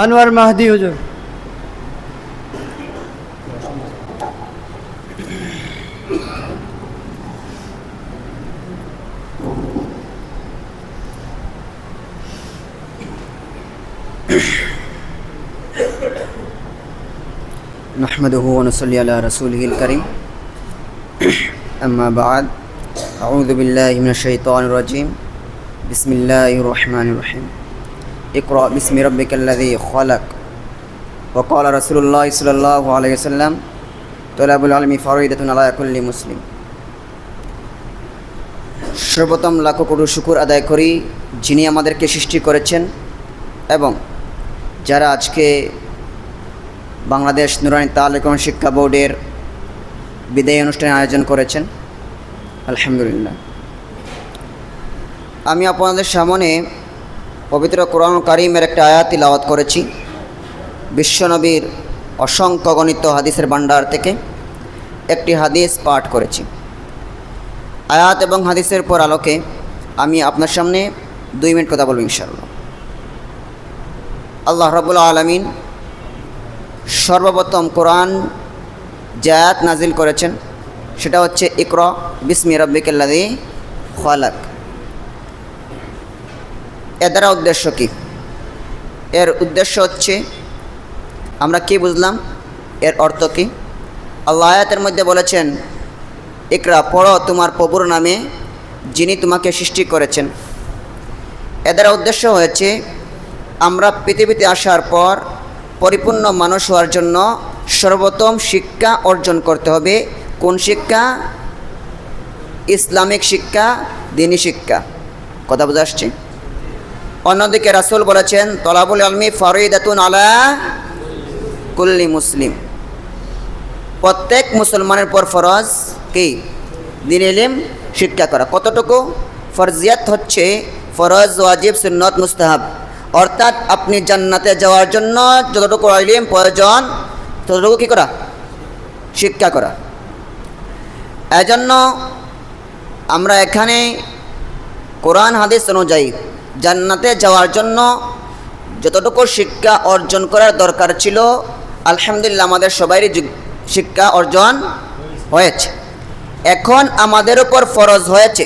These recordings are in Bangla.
আনোয়ার মাহদি হুজুর। نحمده ونصلي على رسوله الكريم أما بعد أعوذ بالله من الشيطان الرجيم بسم الله الرحمن الرحيم اقرأ باسم ربك الذي خلق وقال رسول الله صلى الله عليه وسلم طلب العلم فريضة على كل مسلم। সর্বপ্রথম লাখো কোটি শুকর আদায় করি যিনি আমাদেরকে সৃষ্টি করেছেন এবং যারা আজকে বাংলাদেশ নুরানি তালিম শিক্ষা বোর্ডের বিদায়ী অনুষ্ঠানের আয়োজন করেছেন, আলহামদুলিল্লাহ। আমি আপনাদের সামনে পবিত্র কোরআন কারীমের একটা আয়াত তিলাওয়াত করেছি। বিশ্বনবীর অসংখ্য গণিত হাদিসের ভান্ডার থেকে একটি হাদিস পাঠ করেছি। আয়াত এবং হাদিসের পর আলোকে আমি আপনার সামনে 2 মিনিট কথা বলব ইনশাআল্লাহ। আল্লাহ রাব্বুল আলামিন সর্বপ্রথম কোরআন যে আয়াত নাজিল করেছেন সেটা হচ্ছে ইকরা বিসমি রাব্বিকাল্লাযী খালাক। এর দ্বারা উদ্দেশ্য কি? এর উদ্দেশ্য হচ্ছে আমরা কি বুঝলাম, এর অর্থ কি? আল্লাহ আয়াতের মধ্যে বলেছেন ইকরা, পড়ো তোমার প্রভুর নামে যিনি তোমাকে সৃষ্টি করেছেন। এর দ্বারা উদ্দেশ্য হয়েছে আমরা পৃথিবীতে আসার পর পরিপূর্ণ মানুষ হওয়ার জন্য সর্বপ্রথম শিক্ষা অর্জন করতে হবে। কোন শিক্ষা? ইসলামিক শিক্ষা, দ্বীনি শিক্ষা। কথা বুঝে আসছে? অন্যদিকে রাসূল বলেছেন তলাবুল ইলমি ফরিদাতুন আলা কুল্লি মুসলিম, প্রত্যেক মুসলমানের পর ফরজ কি? দ্বীনি ইলম শিক্ষা করা। কতটুকু? ফরজিয়াত হচ্ছে ফরজ, ওয়াজিব, সুন্নত, মুস্তাহাব। অর্থাৎ আপনি জান্নাতে যাওয়ার জন্য যতটুকু ইলম প্রয়োজন ততটুকু কী করা? শিক্ষা করা। এজন্য আমরা এখানে কোরআন হাদিস অনুযায়ী জান্নাতে যাওয়ার জন্য যতটুকু শিক্ষা অর্জন করার দরকার ছিল, আলহামদুলিল্লাহ আমাদের সবারই শিক্ষা অর্জন হয়েছে। এখন আমাদের উপর ফরজ হয়েছে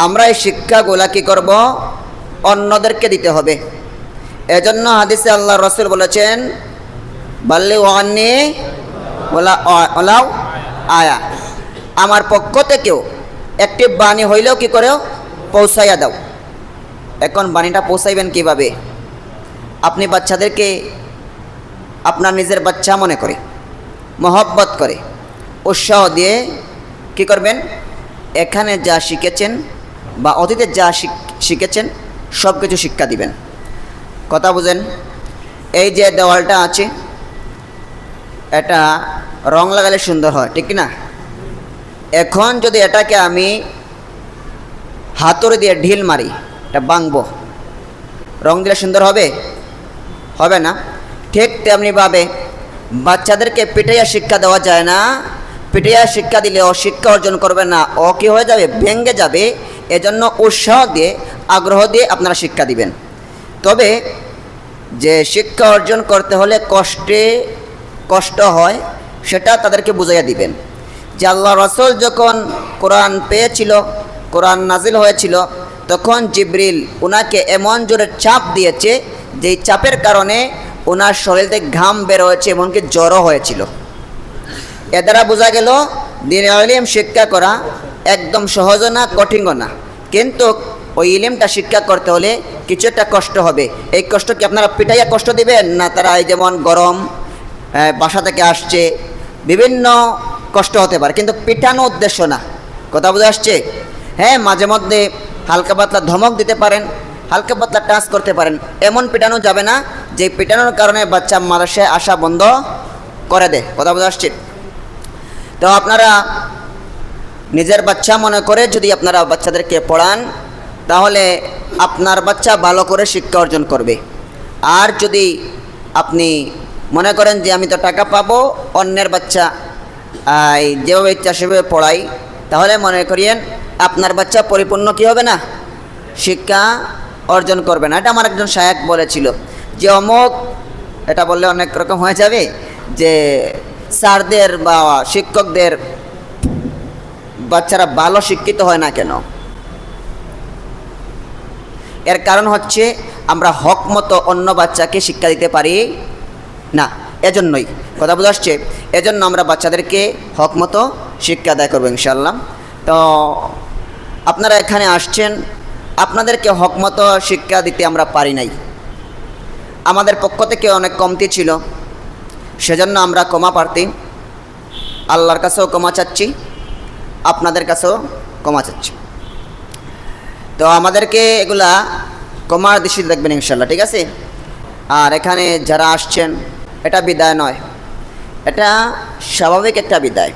আমরা এই শিক্ষাগুলা কী করব? অন্যদেরকে দিতে হবে। এজন্য হাদিসে আল্লাহ রাসূল বলেছেন বাল্লিগু আন্নী ওয়ালাউ আয়া, আমার পক্ষ থেকেও একটি বাণী হইলেও কি করে পৌঁছাইয়া দাও। এখন বাণীটা পৌঁছাইবেন কিভাবে? আপনি বাচ্চাদেরকে আপনার নিজের বাচ্চা মনে করে মহব্বত করে উৎসাহ দিয়ে কি করবেন? এখানে যা শিখেছেন বা অতীতে যা শিখেছেন সব কিছু শিক্ষা দিবেন। কথা বুঝেন? এই যে দেওয়ালটা আছে এটা রং লাগালে সুন্দর হয়, ঠিক না? এখন যদি এটাকে আমি হাতুড়ি দিয়ে ঢিল মারি, এটা ভাঙবো, রং দিলে সুন্দর হবে? হবে না। ঠিক তেমনিভাবে বাচ্চাদেরকে পিটাইয়া শিক্ষা দেওয়া যায় না। পিটাইয়া শিক্ষা দিলে ও শিক্ষা অর্জন করবে না, ও কী হয়ে যাবে? ভেঙে যাবে। এজন্য উৎসাহ দিয়ে আগ্রহ দিয়ে আপনারা শিক্ষা দিবেন। তবে যে শিক্ষা অর্জন করতে হলে কষ্ট হয় সেটা তাদেরকে বুঝাইয়া দিবেন যে আল্লাহ রাসূল যখন কোরআন পেয়েছিল, কোরআন নাজিল হয়েছিল, তখন জিবরিল ওনাকে এমন জোরে চাপ দিয়েছে যেই চাপের কারণে ওনার শরীর থেকে ঘাম বের হয়েছে, এমনকি জ্বরও হয়েছিল। এ দ্বারা বোঝা গেল দ্বীনি ইলম শিক্ষা করা একদম সহজও না, কঠিনও না। কিন্তু ওই ইলমটা শিক্ষা করতে হলে কিছু একটা কষ্ট হবে। এই কষ্ট কি আপনারা পিটাইয়া কষ্ট দিবেন না? তারা এই যেমন গরম, বাসা থেকে আসছে, বিভিন্ন কষ্ট হতে পারে, কিন্তু পিটানো উদ্দেশ্য না। কথা বুঝে আসছে? হ্যাঁ, মাঝে মধ্যে হালকা পাতলা ধমক দিতে পারেন, হালকা পাতলা টাচ করতে পারেন, এমন পিটানো যাবে না যে পিটানোর কারণে বাচ্চা মাদ্রাসায় আসা বন্ধ করে দেয়। কথা বুঝে আসছে? তো আপনারা নিজের বাচ্চা মনে করে যদি আপনারা বাচ্চাদেরকে পড়ান তাহলে আপনার বাচ্চা ভালো করে শিক্ষা অর্জন করবে। আর যদি আপনি মনে করেন যে আমি তো টাকা পাবো, অন্যের বাচ্চা যেভাবে ইচ্ছা সেভাবে পড়াই, তাহলে মনে করিয়েন আপনার বাচ্চা পরিপূর্ণ কি হবে না? শিক্ষা অর্জন করবে না। এটা আমার একজন শায়েখ বলেছিল যে অমুক, এটা বললে অনেক রকম হয়ে যাবে, যে স্যারদের বা শিক্ষকদের বাচ্চারা ভালো শিক্ষিত হয় না কেন? এর কারণ হচ্ছে আমরা হক মতো অন্য বাচ্চাকে শিক্ষা দিতে পারি না। এজন্যই, কথা বোঝা আসছে? এজন্য আমরা বাচ্চাদেরকে হক মতো শিক্ষা আদায় করবো ইনশাআল্লাহ। তো আপনারা এখানে আসছেন, আপনাদেরকে হক মতো শিক্ষা দিতে আমরা পারি নাই, আমাদের পক্ষ থেকে অনেক কমতি ছিল, সেজন্য আমরা ক্ষমা প্রার্থী। আল্লাহর কাছেও ক্ষমা চাচ্ছি, আপনাদের কাছেও ক্ষমা চাচ্ছি। তো আমাদেরকে এগুলা ক্ষমার দৃষ্টিতে দেখবেন ইনশাল্লাহ, ঠিক আছে? আর এখানে যারা আসছেন, এটা বিদায় নয়, এটা স্বাভাবিক একটা বিদায়।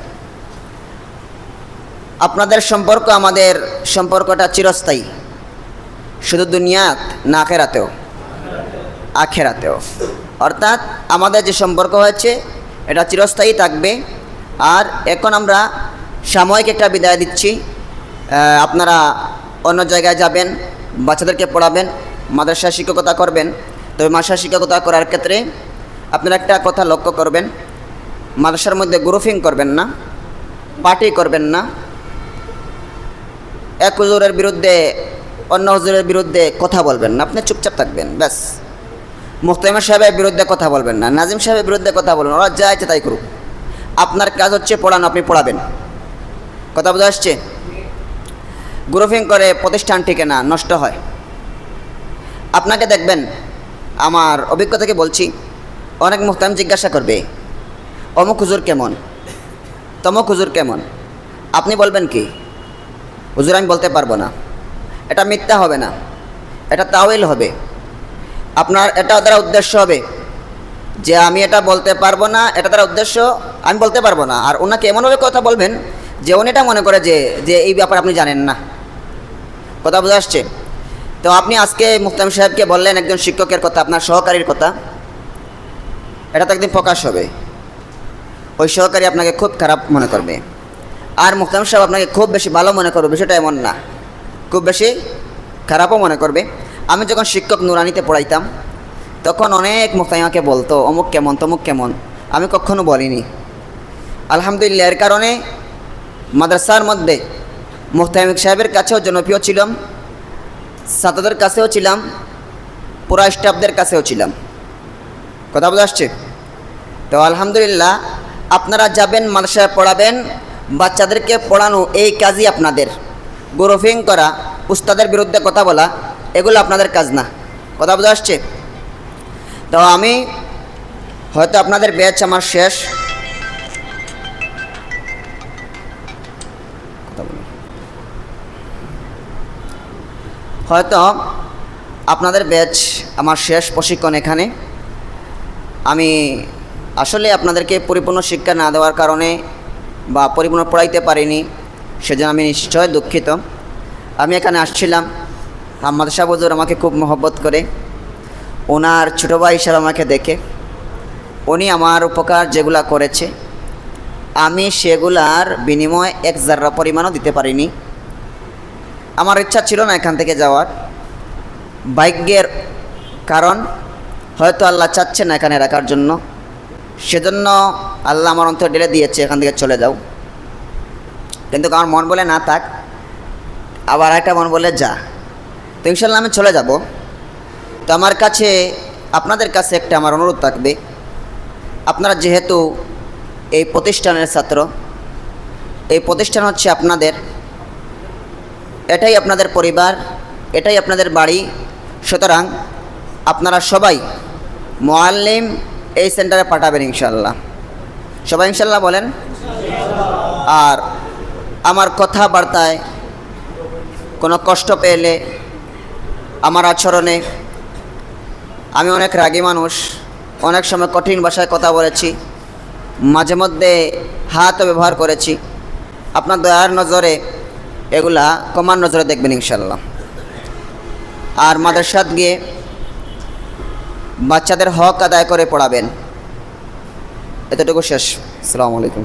আপনাদের সম্পর্ক আমাদের সম্পর্কটা চিরস্থায়ী, শুধু দুনিয়াত না আখেরাতেও, আখেরাতেও। অর্থাৎ আমাদের যে সম্পর্ক হয়েছে এটা চিরস্থায়ী থাকবে। আর এখন আমরা সাময়িক একটা বিদায় দিচ্ছি। আপনারা অন্য জায়গায় যাবেন, বাচ্চাদেরকে পড়াবেন, মাদ্রাসা শিক্ষকতা করবেন। তবে মাদ্রাসা শিক্ষকতা করার ক্ষেত্রে আপনারা একটা কথা লক্ষ্য করবেন, মাদ্রাসার মধ্যে গ্রুপিং করবেন না, পার্টি করবেন না, এক হুজুরের বিরুদ্ধে অন্য হুজুরের বিরুদ্ধে কথা বলবেন না, আপনি চুপচাপ থাকবেন ব্যাস। মুহতামিম সাহেবের বিরুদ্ধে কথা বলবেন না, নাজিম সাহেবের বিরুদ্ধে কথা বলবেন, ওরা যা ইচ্ছে তাই করুক। আপনার কাজ হচ্ছে পড়ানো, আপনি পড়াবেন। কথা বোঝা আসছে? গ্রুপিং করে প্রতিষ্ঠান টিকে না, নষ্ট হয়। আপনাকে দেখবেন, আমার অভিজ্ঞতা থেকে বলছি, অনেক মুহতামিম জিজ্ঞাসা করবে অমুক হুজুর কেমন, তমুক হুজুর কেমন। আপনি বলবেন কি? হুজুর আমি বলতে পারবো না। এটা মিথ্যা হবে না, এটা তাওয়িল হবে। আপনার এটা দ্বারা উদ্দেশ্য হবে যে আমি এটা বলতে পারবো না, এটা দ্বারা উদ্দেশ্য আমি বলতে পারবো না। আর ওনাকে এমনভাবে কথা বলবেন যে উনি এটা মনে করে যে এই ব্যাপারে আপনি জানেন না। কথা বোঝা আসছে? তো আপনি আজকে মুহতামিম সাহেবকে বললেন একজন শিক্ষকের কথা, আপনার সহকারীর কথা, এটা তো একদিন প্রকাশ হবে। ওই সহকারী আপনাকে খুব খারাপ মনে করবে, আর মুহতামিম সাহেব আপনাকে খুব বেশি ভালো মনে করবে। বিষয়টা এমন না, খুব বেশি খারাপও মনে করবে। আমি যখন শিক্ষক নুরানিতে পড়াইতাম, তখন অনেক মুহতামিম আমাকে বলতো অমুক কেমন, তমুক কেমন। আমি কখনো বলিনি, আলহামদুলিল্লাহ। এর কারণে মাদ্রাসার মধ্যে মুহতামিম সাহেবের কাছেও জনপ্রিয় ছিলাম, ছাত্রদের কাছেও ছিলাম, পুরা স্টাফদের কাছেও ছিলাম। কথা বোঝা আসছে? তো আলহামদুলিল্লাহ, আপনারা যাবেন মাদ্রাসায় পড়াবেন, বাচ্চাদেরকে পড়ানো এই কাজই আপনাদের। গ্রুপিং করা, উস্তাদের বিরুদ্ধে কথা বলা, এগুলো আপনাদের কাজ না। কথা বোঝা আসছে? তো আমি হয়তো আপনাদের ব্যাচ আমার শেষ, হয়তো আপনাদের ব্যাচ আমার শেষ প্রশিক্ষণ এখানে। আমি আসলে আপনাদেরকে পরিপূর্ণ শিক্ষা না দেওয়ার কারণে বা পরিপূর্ণ পড়াইতে পারিনি, সেজন্য আমি নিশ্চয় দুঃখিত। আমি এখানে আসছিলাম, আহমদ শাহ হুজুর আমাকে খুব মহব্বত করে, ওনার ছোটো ভাই হিসাবে আমাকে দেখে উনি আমার উপকার যেগুলা করেছে আমি সেগুলার বিনিময়ে এক জাররা পরিমাণও দিতে পারিনি। আমার ইচ্ছা ছিল না এখান থেকে যাওয়ার, ভাগ্যের কারণ হয়তো আল্লাহ চাচ্ছে না এখানে রাখার জন্য, সেজন্য আল্লাহ আমার অন্তর ঢেলে দিয়েছে এখান থেকে চলে যাও। কিন্তু আমার মন বলে না থাক, আবার একটা মন বলে যা। তো ইনশাল্লাহ আমি চলে যাব। তো আমার কাছে আপনাদের কাছে একটা আমার অনুরোধ থাকবে, আপনারা যেহেতু এই প্রতিষ্ঠানের ছাত্র, এই প্রতিষ্ঠান হচ্ছে আপনাদের, এটাই আপনাদের পরিবার, এটাই আপনাদের বাড়ি। সুতরাং আপনারা সবাই মুআল্লিম এই সেন্টারে পাঠাবেন ইনশাল্লাহ। সবাই ইনশাল্লাহ বলেন। আর আমার কথাবার্তায় কোনো কষ্ট পেলে, আমার আচরণে, আমি অনেক রাগী মানুষ, অনেক সময় কঠিন ভাষায় কথা বলেছি, মাঝে মধ্যে হাতও ব্যবহার করেছি। আপনার দয়ার নজরে এগুলা কমার নজরে দেখবেন ইনশাল্লাহ। আর মাদ্রাসাত গিয়ে বাচ্চাদের হক আদায় করে পড়াবেন। এতটুকু শেষ। আসসালামু আলাইকুম।